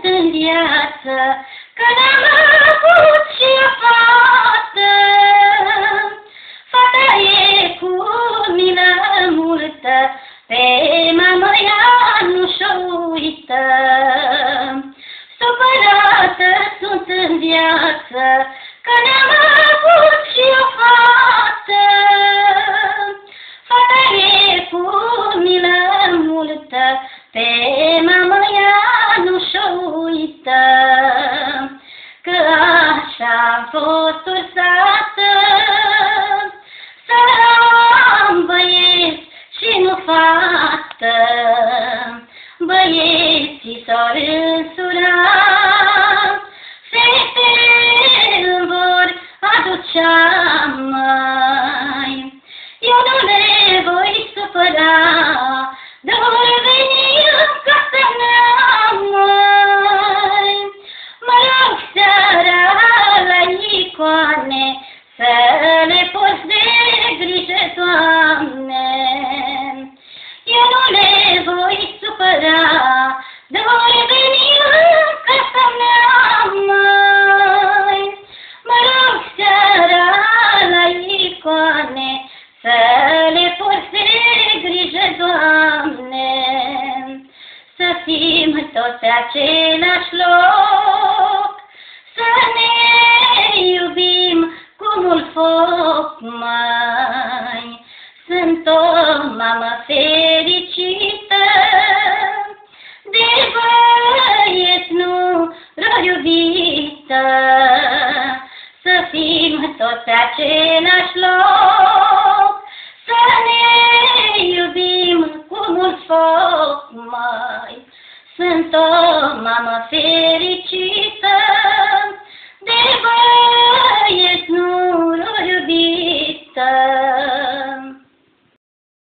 în viață, că n-am avut și o fată. Fata e cu milă multă, pe mama ea nu și-o uită. Supărată sunt în viață, că n-am avut și o fată. Fata e cu milă multă, pe mama ea nu și-o uită. Că așa-am fost ursată, să am băieți și nu fată. Băieții s-or însura, fetele îmi vor aduce mai. Eu nu le voi supăra, dar vor veni în casa mea mai. Mă rog seara la icoane, să le porți de grijă, Doamne. Eu nu le voi supăra, dar vor veni în casa mea mai. Mă rog seara la icoane, să le porți de grijă, Doamne. Să fim toți pe același loc, să ne iubim cu mult foc mai. Sunt o mamă fericită, de băieți nu rău iubită. Să fim toți pe același loc, să ne iubim cu mult foc mai. Sunt o mamă fericită.